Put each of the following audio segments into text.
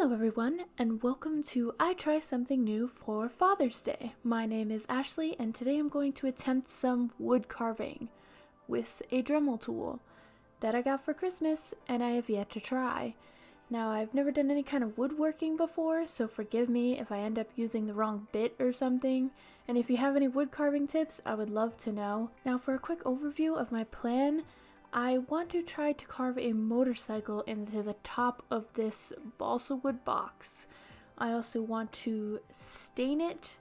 Hello everyone, and welcome to I Try Something New for Father's Day. My name is Ashley, and today I'm going to attempt some wood carving with a Dremel tool that I got for Christmas and I have yet to try. Now, I've never done any kind of woodworking before, so forgive me if I end up using the wrong bit or something, and if you have any wood carving tips, I would love to know. Now, for a quick overview of my plan, I want to try to carve a motorcycle into the top of this balsa wood box. I also want to stain it,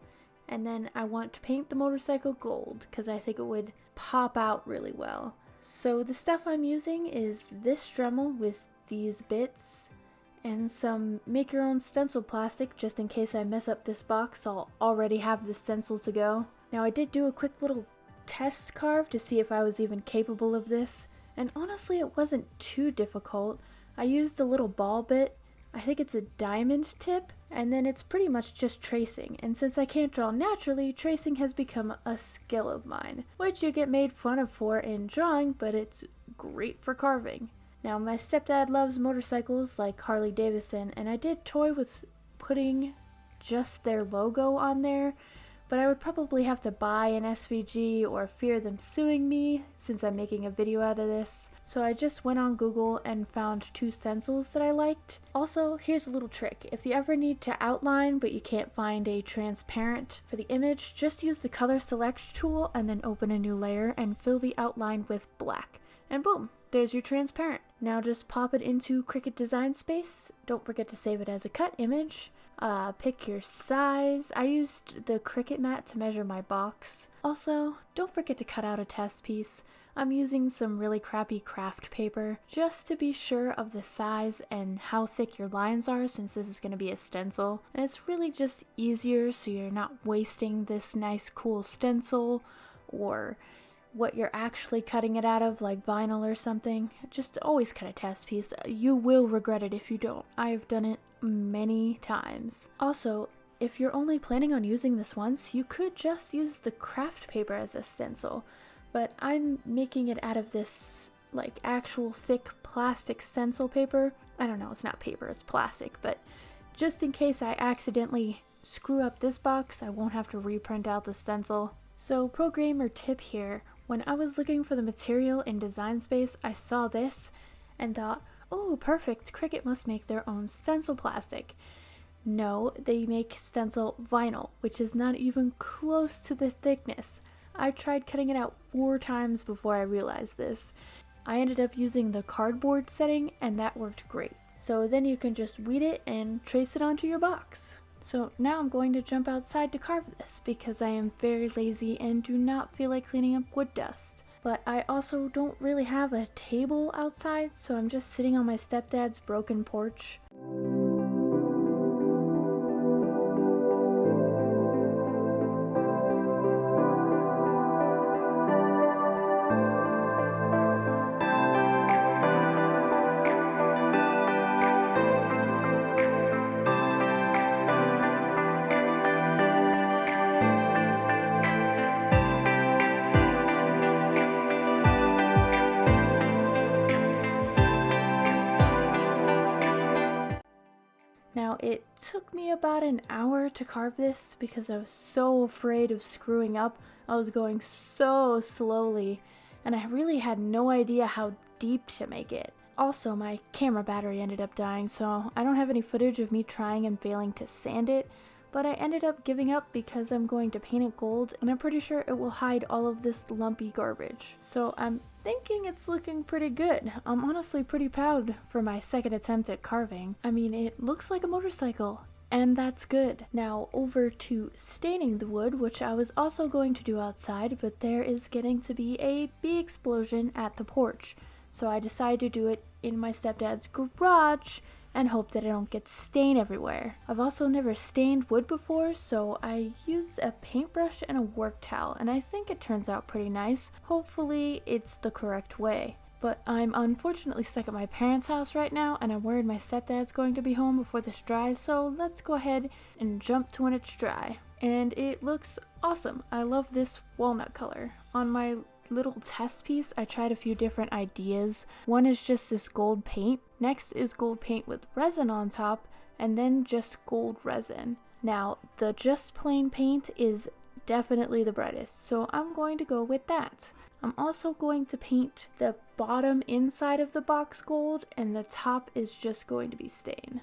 and then I want to paint the motorcycle gold because I think it would pop out really well. So the stuff I'm using is this Dremel with these bits and some make your own stencil plastic just in case I mess up this box. I'll already have the stencil to go. Now, I did do a quick little test carve to see if I was even capable of this. And honestly, it wasn't too difficult. I used a little ball bit, I think it's a diamond tip, and then it's pretty much just tracing. And since I can't draw naturally, tracing has become a skill of mine, which you get made fun of for in drawing, but it's great for carving. Now, my stepdad loves motorcycles like Harley Davidson, and I did toy with putting just their logo on there, but I would probably have to buy an SVG or fear them suing me since I'm making a video out of this. So I just went on Google and found two stencils that I liked. Also, here's a little trick. If you ever need to outline but you can't find a transparent for the image, just use the color select tool and then open a new layer and fill the outline with black. And boom, there's your transparent. Now just pop it into Cricut Design Space. Don't forget to save it as a cut image. Pick your size. I used the Cricut mat to measure my box. Also, don't forget to cut out a test piece. I'm using some really crappy craft paper just to be sure of the size and how thick your lines are, since this is going to be a stencil. And it's really just easier so you're not wasting this nice cool stencil or what you're actually cutting it out of, like vinyl or something. Just always cut a test piece. You will regret it if you don't. I've done it many times. Also, if you're only planning on using this once, you could just use the craft paper as a stencil, but I'm making it out of this like actual thick plastic stencil paper. I don't know, it's not paper, it's plastic, but just in case I accidentally screw up this box, I won't have to reprint out the stencil. So, pro gamer tip here, when I was looking for the material in Design Space, I saw this and thought, oh, perfect, Cricut must make their own stencil plastic. No, they make stencil vinyl, which is not even close to the thickness. I tried cutting it out 4 times before I realized this. I ended up using the cardboard setting, and that worked great. So then you can just weed it and trace it onto your box. So now I'm going to jump outside to carve this because I am very lazy and do not feel like cleaning up wood dust. But I also don't really have a table outside, so I'm just sitting on my stepdad's broken porch. Now, it took me about an hour to carve this because I was so afraid of screwing up. I was going so slowly, and I really had no idea how deep to make it. Also, my camera battery ended up dying, so I don't have any footage of me trying and failing to sand it, but I ended up giving up because I'm going to paint it gold, and I'm pretty sure it will hide all of this lumpy garbage. So I'm thinking it's looking pretty good. I'm honestly pretty proud for my second attempt at carving. I mean, it looks like a motorcycle, and that's good. Now over to staining the wood, which I was also going to do outside, but there is getting to be a bee explosion at the porch. So I decided to do it in my stepdad's garage and hope that I don't get stain everywhere. I've also never stained wood before, so I used a paintbrush and a work towel, and I think it turns out pretty nice. Hopefully it's the correct way. But I'm unfortunately stuck at my parents' house right now, and I'm worried my stepdad's going to be home before this dries, so let's go ahead and jump to when it's dry. And it looks awesome. I love this walnut color. On my little test piece, I tried a few different ideas. One is just this gold paint. Next is gold paint with resin on top, and then just gold resin. Now, the just plain paint is definitely the brightest, so I'm going to go with that. I'm also going to paint the bottom inside of the box gold, and the top is just going to be stain.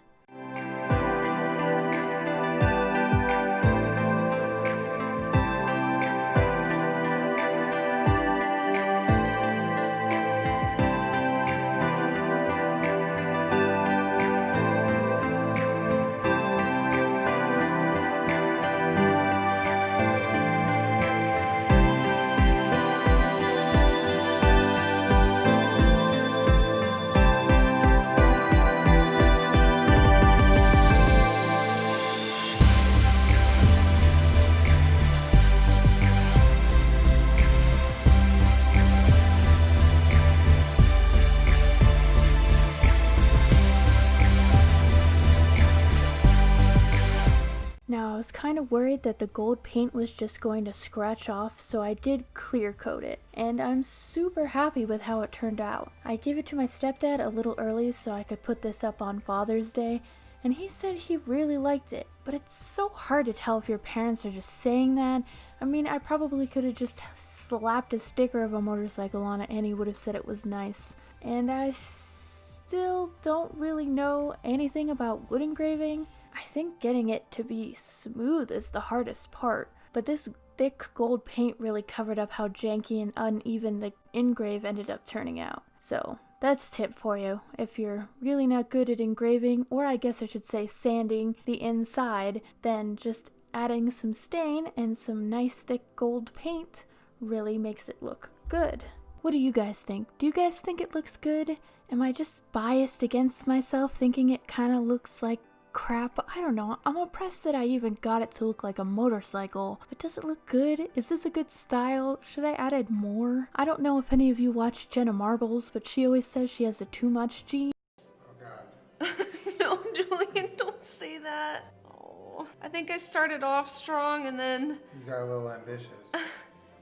Now, I was kind of worried that the gold paint was just going to scratch off, so I did clear coat it, and I'm super happy with how it turned out. I gave it to my stepdad a little early so I could put this up on Father's Day, and he said he really liked it, but it's so hard to tell if your parents are just saying that. I mean, I probably could have just slapped a sticker of a motorcycle on it and he would have said it was nice. And I still don't really know anything about wood engraving. I think getting it to be smooth is the hardest part, but this thick gold paint really covered up how janky and uneven the engrave ended up turning out. So that's a tip for you. If you're really not good at engraving, or I guess I should say sanding the inside, then just adding some stain and some nice thick gold paint really makes it look good. What do you guys think? Do you guys think it looks good? Am I just biased against myself thinking it kind of looks like crap? I don't know. I'm impressed that I even got it to look like a motorcycle. But does it look good? Is this a good style? Should I add more? I don't know if any of you watch Jenna Marbles, but she always says she has a too much gene. Oh god. No, Julian, don't say that. Oh, I think I started off strong and then You got a little ambitious.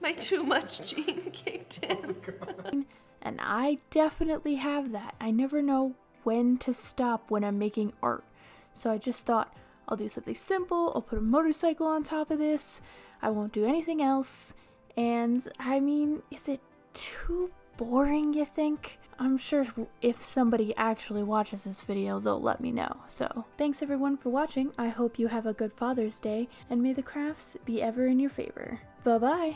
my too much gene kicked in. And I definitely have that. I never know when to stop when I'm making art. So I just thought, I'll do something simple, I'll put a motorcycle on top of this, I won't do anything else, and I mean, is it too boring, you think? I'm sure if somebody actually watches this video, they'll let me know. So, thanks everyone for watching, I hope you have a good Father's Day, and may the crafts be ever in your favor. Bye-bye!